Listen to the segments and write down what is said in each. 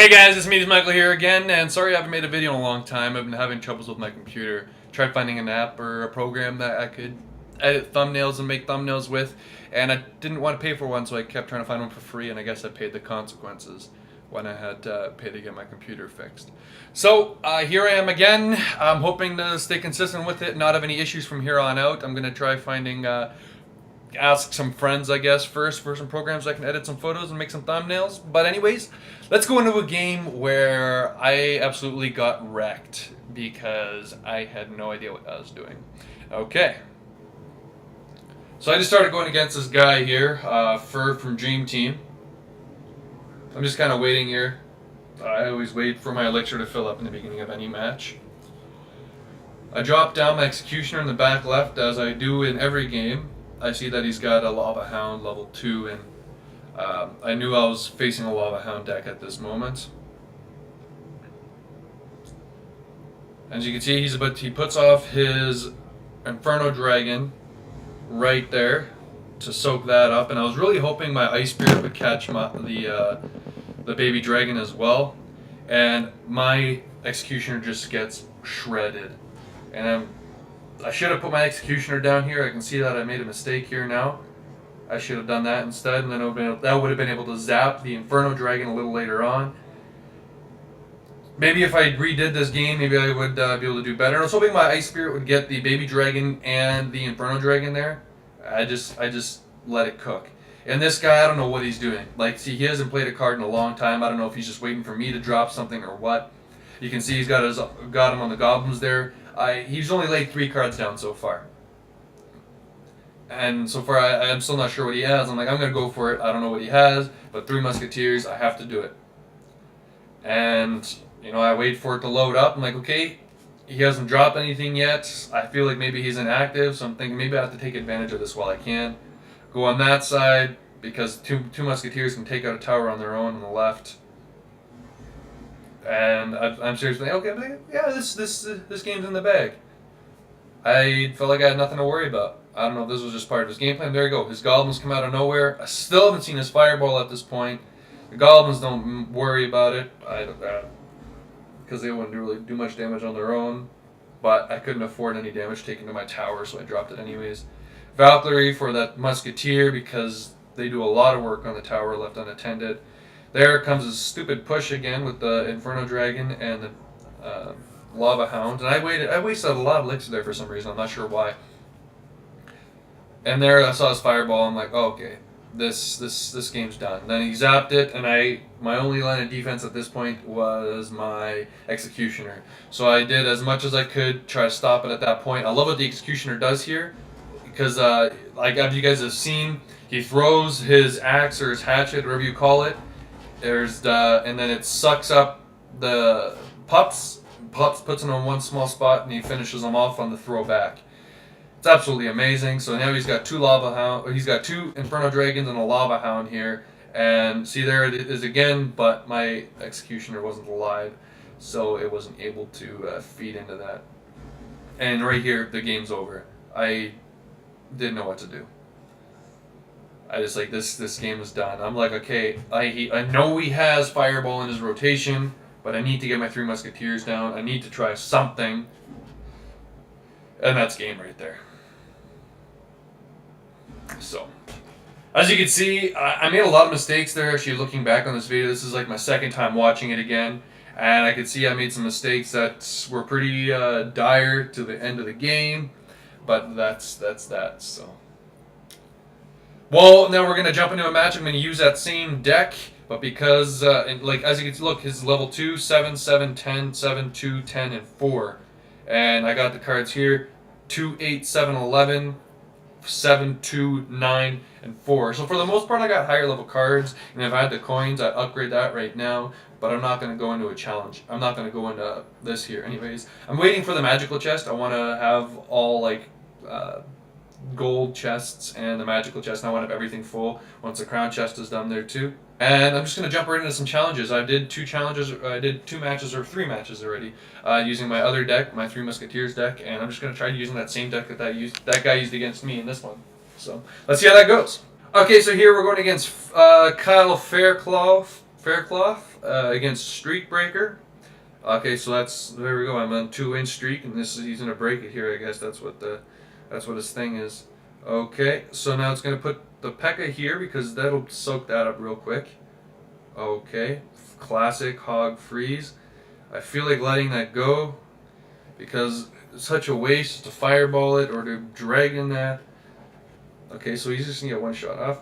Hey guys, it's me, it's Michael here again, and sorry I haven't made a video in a long time. I've been having troubles with my computer. Tried finding an app or a program that I could edit thumbnails and make thumbnails with, and I didn't want to pay for one, so I kept trying to find one for free, and I guess I paid the consequences when I had to pay to get my computer fixed. So here I am again. I'm hoping to stay consistent with it, not have any issues from here on out. I'm going to try finding... ask some friends, I guess, first for some programs I can edit some photos and make some thumbnails. But anyways, let's go into a game where I absolutely got wrecked because I had no idea what I was doing. Okay. So I just started going against this guy here, Fur from Dream Team. I'm just kind of waiting here. I always wait for my elixir to fill up in the beginning of any match. I drop down my Executioner in the back left, as I do in every game. I see that he's got a Lava Hound level 2, and I knew I was facing a Lava Hound deck at this moment. As you can see, he puts off his Inferno Dragon right there to soak that up, and I was really hoping my Ice Spirit would catch the baby dragon as well, and my Executioner just gets shredded. And I should have put my Executioner down here. I can see that I made a mistake here now. I should have done that instead, and then that would have been able to zap the Inferno Dragon a little later on. Maybe if I redid this game, maybe I would be able to do better. I was hoping my Ice Spirit would get the Baby Dragon and the Inferno Dragon there. I just let it cook. And this guy, I don't know what he's doing. Like, see, he hasn't played a card in a long time. I don't know if he's just waiting for me to drop something or what. You can see he's got him on the Goblins there. He's only laid 3 cards down so far. And so far, I'm still not sure what he has. I'm like, I'm going to go for it. I don't know what he has, but 3 Musketeers, I have to do it. And, you know, I wait for it to load up. I'm like, okay, he hasn't dropped anything yet. I feel like maybe he's inactive, so I'm thinking maybe I have to take advantage of this while I can. Go on that side, because two Musketeers can take out a tower on their own on the left. And I'm seriously like, okay, yeah, this game's in the bag. I felt like I had nothing to worry about. I don't know if this was just part of his game plan. There you go. His Goblins come out of nowhere. I still haven't seen his Fireball at this point. The Goblins don't worry about it, because they wouldn't really do much damage on their own. But I couldn't afford any damage taken to my tower, so I dropped it anyways. Valkyrie for that Musketeer, because they do a lot of work on the tower left unattended. There comes a stupid push again with the Inferno Dragon and the Lava Hound. And I wasted a lot of elixir there for some reason. I'm not sure why. And there I saw his Fireball. I'm like, oh, okay, this game's done. Then he zapped it, and my only line of defense at this point was my Executioner. So I did as much as I could try to stop it at that point. I love what the Executioner does here, because like as you guys have seen, he throws his axe or his hatchet, whatever you call it. And then it sucks up the pups. Pups puts them on one small spot, and he finishes them off on the throwback. It's absolutely amazing. So now he's got 2 Lava Hound. He's got 2 Inferno Dragons and a Lava Hound here. And see, there it is again. But my Executioner wasn't alive, so it wasn't able to feed into that. And right here, the game's over. I didn't know what to do. I just like this game is done. I'm like, okay, I know he has Fireball in his rotation, but I need to get my 3 Musketeers down. I need to try something. And that's game right there. So, as you can see, I made a lot of mistakes there. Actually, looking back on this video, this is like my second time watching it again. And I could see I made some mistakes that were pretty dire to the end of the game. But that's that, so. Well, now we're going to jump into a match. I'm going to use that same deck, but because, like, as you can see, look, his level 2, 7, 7, 10, 7, 2, 10, and 4. And I got the cards here, 2, 8, 7, 11, 7, 2, 9, and 4. So for the most part, I got higher level cards, and if I had the coins, I'd upgrade that right now, but I'm not going to go into a challenge. I'm not going to go into this here anyways. I'm waiting for the magical chest. I want to have all, like, gold chests and the magical chest, and I want to have everything full once the crown chest is done there too. And I'm just going to jump right into some challenges. I did 2 challenges, I did 2 matches or 3 matches already using my other deck, my 3 Musketeers deck, and I'm just going to try using that same deck that guy used against me in this one. So let's see how that goes. Okay, so here we're going against Kyle Faircloth, Faircloth against Streak Breaker. Okay, so there we go. I'm on 2-inch streak, and he's gonna break it here. I guess that's what his thing is. Okay, so now it's gonna put the P.E.K.K.A here because that'll soak that up real quick. Okay, classic hog freeze. I feel like letting that go because it's such a waste to fireball it or to drag in that. Okay, so he's just gonna get one shot off.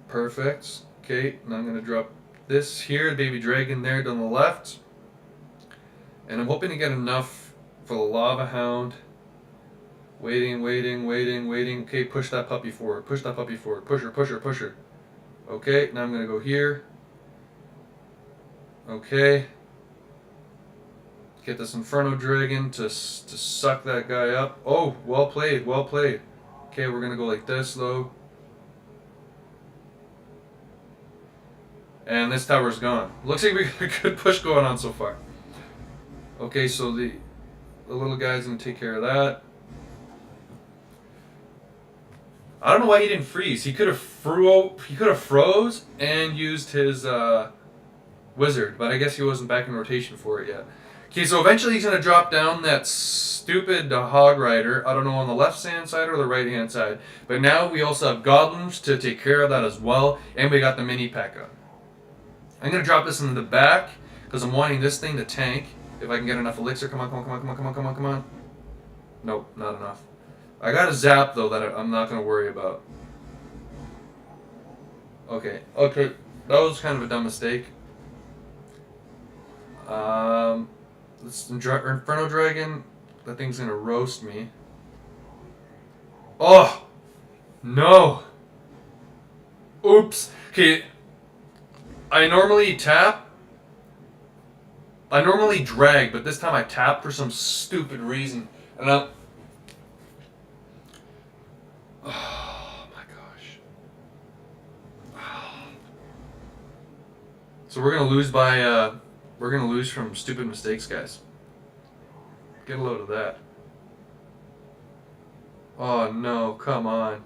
Perfect. Okay, now I'm gonna drop this here, baby dragon there down the left. And I'm hoping to get enough for the lava hound. Waiting. Okay, push that puppy forward. Push that puppy forward. Push her. Okay, now I'm gonna go here. Okay. Get this Inferno Dragon to suck that guy up. Oh, well played. Okay, we're gonna go like this though. And this tower's gone. Looks like we got a good push going on so far. Okay, so the little guy's gonna take care of that. I don't know why he didn't freeze. He could have froze and used his wizard, but I guess he wasn't back in rotation for it yet. Okay, so eventually he's gonna drop down that stupid Hog Rider. I don't know on the left hand side or the right hand side, but now we also have goblins to take care of that as well, and we got the mini P.E.K.K.A. I'm gonna drop this in the back because I'm wanting this thing to tank. If I can get enough elixir, come on. Nope, not enough. I got a zap though that I'm not gonna worry about. Okay, that was kind of a dumb mistake. This Inferno Dragon, that thing's gonna roast me. Oh no! Oops. Okay, I normally drag, but this time I tap for some stupid reason, and I'm. Oh my gosh. So we're gonna lose from stupid mistakes, guys. Get a load of that. Oh no, come on.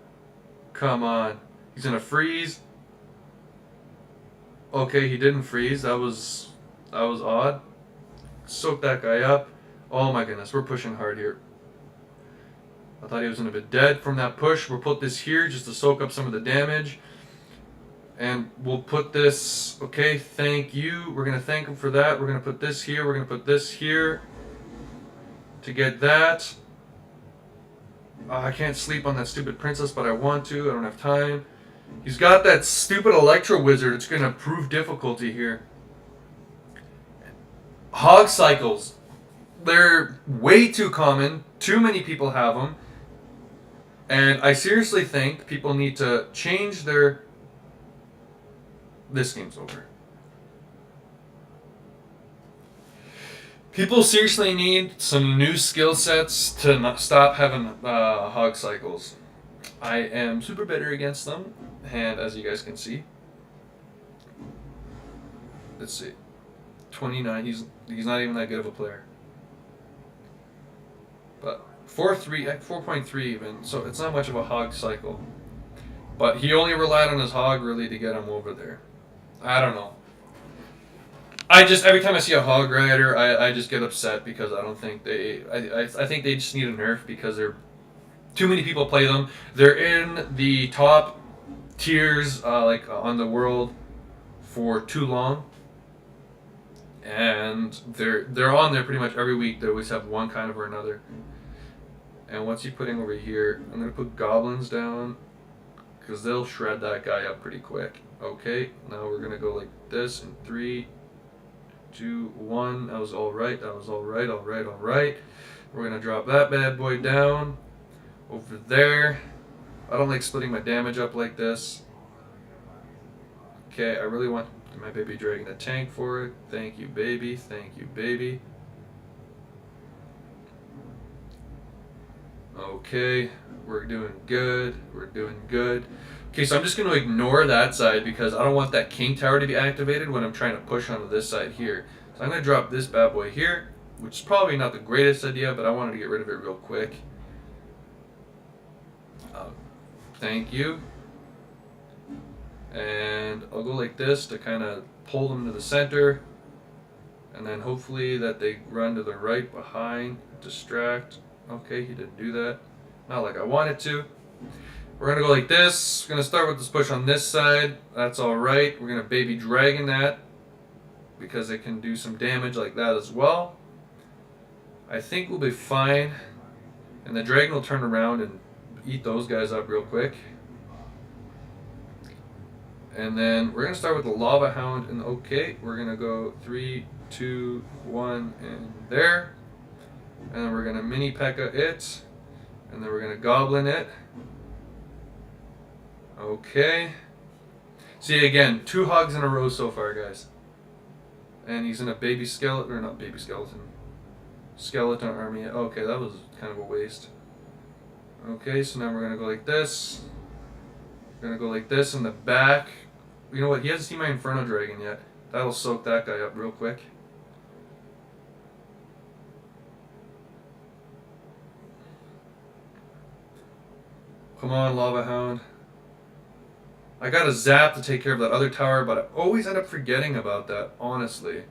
He's gonna freeze. Okay, he didn't freeze. That was odd. Soak that guy up. Oh my goodness, we're pushing hard here. I thought he was gonna be dead from that push. We'll put this here just to soak up some of the damage. And we'll put this, okay, thank you. We're gonna thank him for that. We're gonna put this here, we're gonna put this here to get that. I can't sleep on that stupid princess, but I want to. I don't have time. He's got that stupid Electro Wizard. It's gonna prove difficulty here. Hog cycles. They're way too common. Too many people have them. And I seriously think people need to change their... This game's over. People seriously need some new skill sets to not stop having hog cycles. I am super bitter against them, and as you guys can see, let's see, 29. He's not even that good of a player. But 4.3 even, so it's not much of a hog cycle. But he only relied on his hog really to get him over there. I don't know. Every time I see a Hog Rider, I just get upset because I don't think I think they just need a nerf because too many people play them. They're in the top tiers, like on the world, for too long, and they're on there pretty much every week. They always have one kind of or another. And what's he putting over here? I'm gonna put goblins down because they'll shred that guy up pretty quick. Okay, now we're gonna go like this in 3, 2, 1. That was all right. All right. We're gonna drop that bad boy down over there. I don't like splitting my damage up like this. Okay, I really want my baby dragon to tank for it. Thank you, baby. Okay, we're doing good. Okay, so I'm just going to ignore that side because I don't want that king tower to be activated when I'm trying to push onto this side here. So I'm going to drop this bad boy here, which is probably not the greatest idea, but I wanted to get rid of it real quick. Thank you. And I'll go like this to kind of pull them to the center. And then hopefully that they run to the right behind, distract. Okay, he didn't do that. Not like I wanted to. We're going to go like this. We're going to start with this push on this side. That's alright. We're going to baby dragon that because it can do some damage like that as well. I think we'll be fine. And the dragon will turn around and eat those guys up real quick. And then we're going to start with the lava hound. And okay, we're going to go 3, 2, 1, and there. And then we're going to mini P.E.K.K.A it. And then we're going to goblin it. Okay. See, again, 2 hogs in a row so far, guys. And he's in a baby skeleton, or not baby skeleton. Skeleton army. Okay, that was kind of a waste. Okay, so now we're going to go like this. We're going to go like this in the back. You know what? He hasn't seen my Inferno Dragon yet. That'll soak that guy up real quick. Come on, Lava Hound. I got a zap to take care of that other tower, but I always end up forgetting about that, honestly.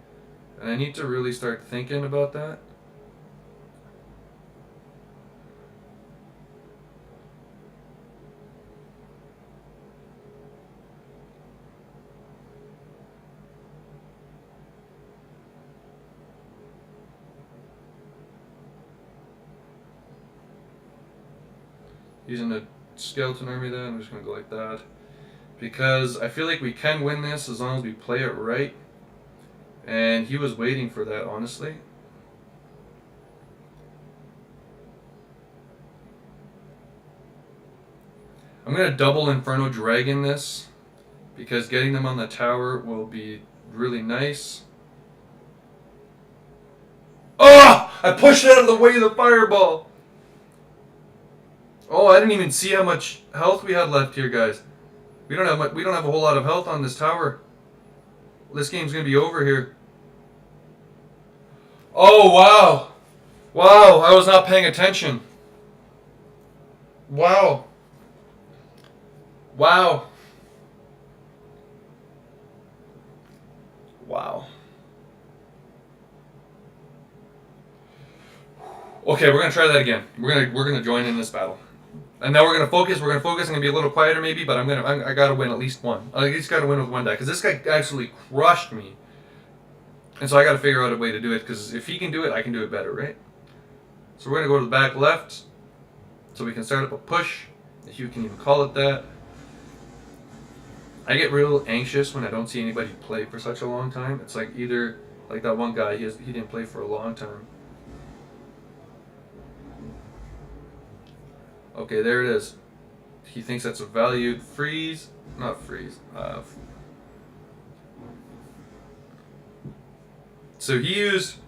And I need to really start thinking about that. Using a skeleton army then, I'm just going to go like that. Because I feel like we can win this as long as we play it right. And he was waiting for that, honestly. I'm going to double Inferno Dragon this. Because getting them on the tower will be really nice. Oh! I pushed it out of the way of the fireball! Oh, I didn't even see how much health we had left here, guys. We don't have a whole lot of health on this tower. This game's gonna be over here. Oh wow. Wow, I was not paying attention. Wow. Wow. Wow. Okay, we're gonna try that again. We're gonna join in this battle. And now we're gonna focus. I'm gonna be a little quieter maybe, but I gotta win at least one. I at least gotta win with one die because this guy actually crushed me, and so I gotta figure out a way to do it. Because if he can do it, I can do it better, right? So we're gonna go to the back left, so we can start up a push, if you can even call it that. I get real anxious when I don't see anybody play for such a long time. It's like either like that one guy, he didn't play for a long time. Okay, there it is. He thinks that's a valued freeze. Not freeze. So he's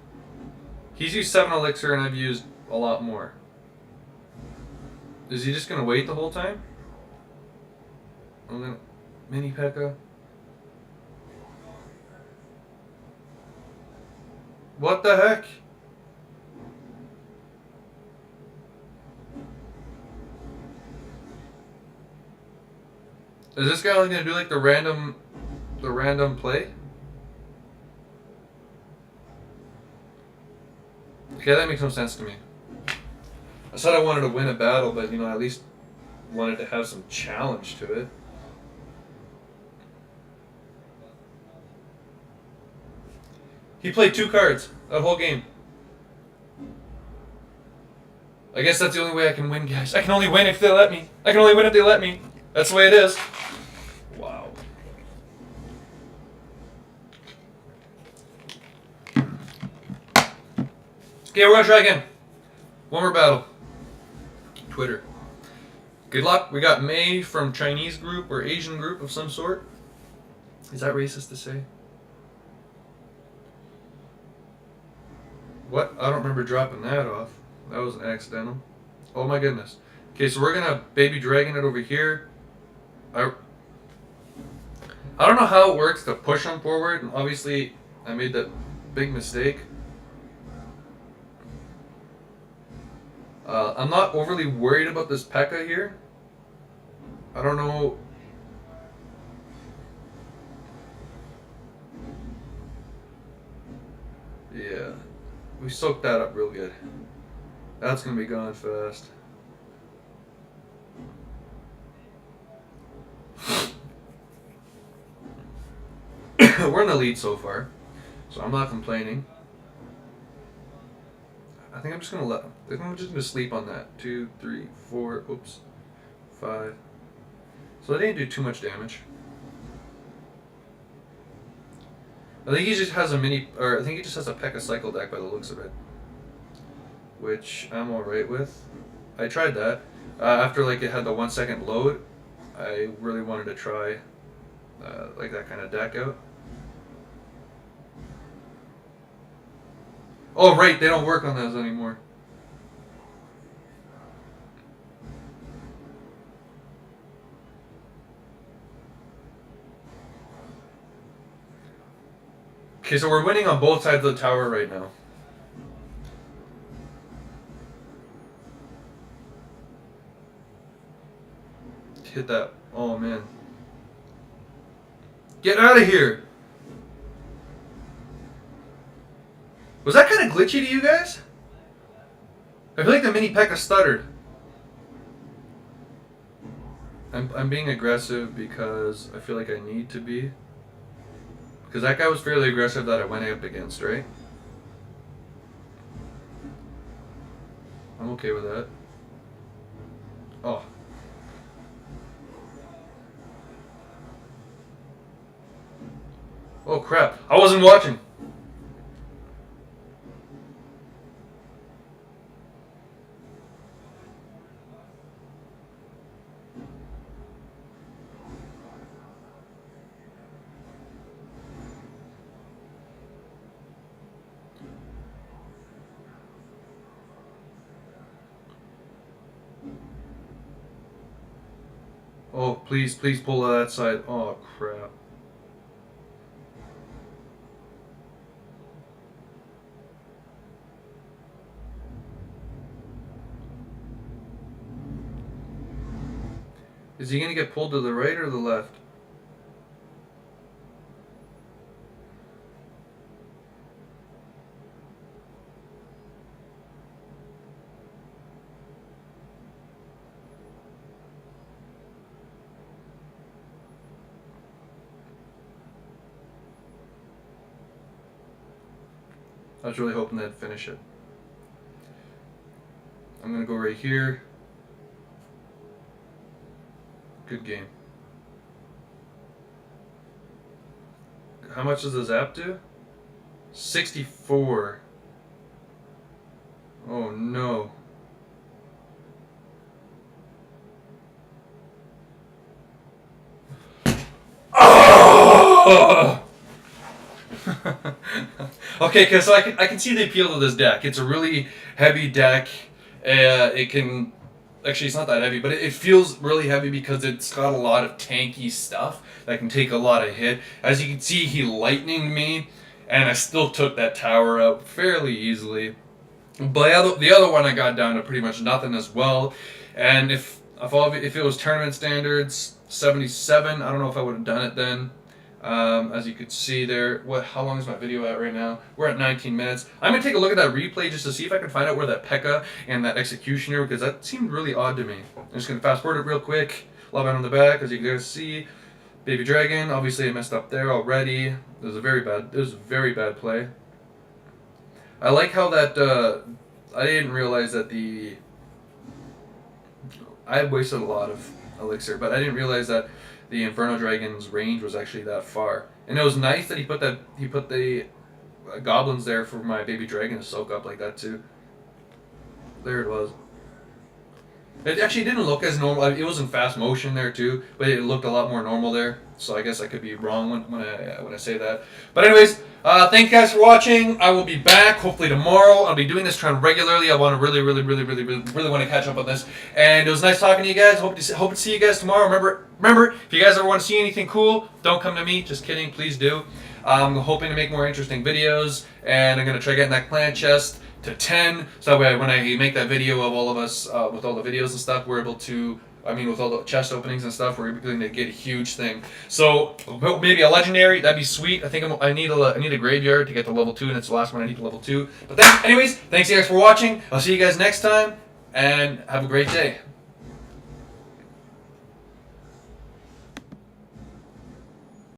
used 7 elixir and I've used a lot more. Is he just gonna wait the whole time? I'm gonna mini P.E.K.K.A. What the heck? Is this guy only gonna do like the random play? Okay, that makes no sense to me. I said I wanted to win a battle, but at least wanted to have some challenge to it. He played 2 cards that whole game. I guess that's the only way I can win, guys. I can only win if they let me. I can only win if they let me. That's the way it is. Wow. Okay, we're gonna try again. One more battle. Twitter. Good luck. We got May from Chinese group or Asian group of some sort. Is that racist to say? What? I don't remember dropping that off. That was an accidental. Oh my goodness. Okay, so we're gonna baby dragon it over here. I don't know how it works to push them forward, and obviously I made that big mistake. I'm not overly worried about this P.E.K.K.A here. I don't know. We soaked that up real good. That's gonna be gone fast. We're in the lead so far, so I'm not complaining. I think I'm just gonna sleep on that. 2, 3, 4. Oops, 5. So they didn't do too much damage. I think he just has a P.E.K.K.A cycle deck by the looks of it, which I'm alright with. I tried that after like it had the 1 second load. I really wanted to try like that kind of deck out. Oh right, they don't work on those anymore. Okay, so we're winning on both sides of the tower right now. Hit that. Oh man. Get out of here! Was that kind of glitchy to you guys? I feel like the mini P.E.K.K.A stuttered. I'm being aggressive because I feel like I need to be. Because that guy was fairly aggressive that I went up against, right? I'm okay with that. Oh. Oh crap. I wasn't watching. Oh, please, please pull to that side. Oh, crap. Is he going to get pulled to the right or the left? I was really hoping they'd finish it. I'm going to go right here. Good game. How much does the zap do? 64. Oh no. Oh! Okay, because so I can see the appeal of this deck. It's a really heavy deck. It can... Actually, it's not that heavy, but it feels really heavy because it's got a lot of tanky stuff that can take a lot of hit. As you can see, he lightninged me, and I still took that tower out fairly easily. But the other one I got down to pretty much nothing as well. And if it was tournament standards, 77, I don't know if I would have done it then. As you could see there, how long is my video at right now? We're at 19 minutes. I'm going to take a look at that replay just to see if I can find out where that P.E.K.K.A and that Executioner, because that seemed really odd to me. I'm just going to fast forward it real quick. Love it on the back, as you guys see. Baby Dragon, obviously I messed up there already. It was a very bad play. I like how that, I didn't realize that I wasted a lot of elixir, but I didn't realize that the Inferno Dragon's range was actually that far. And it was nice that he put the goblins there for my Baby Dragon to soak up like that too. There it was. It actually didn't look as normal. It was in fast motion there too, but it looked a lot more normal there. So I guess I could be wrong when I say that. But anyways, thank you guys for watching. I will be back hopefully tomorrow. I'll be doing this trend regularly. I want to really want to catch up on this. And it was nice talking to you guys. Hope to see you guys tomorrow. Remember, if you guys ever want to see anything cool, don't come to me. Just kidding. Please do. I'm hoping to make more interesting videos, and I'm gonna try getting that clan chest to 10, so that way when I make that video of all of us with all the videos and stuff, we're able to I mean, with all the chest openings and stuff, we're going to get a huge thing. So maybe a legendary, that'd be sweet. I think I need a graveyard to get to level 2, and it's the last one I need to level 2. But anyways, thanks you guys for watching. I'll see you guys next time, and have a great day.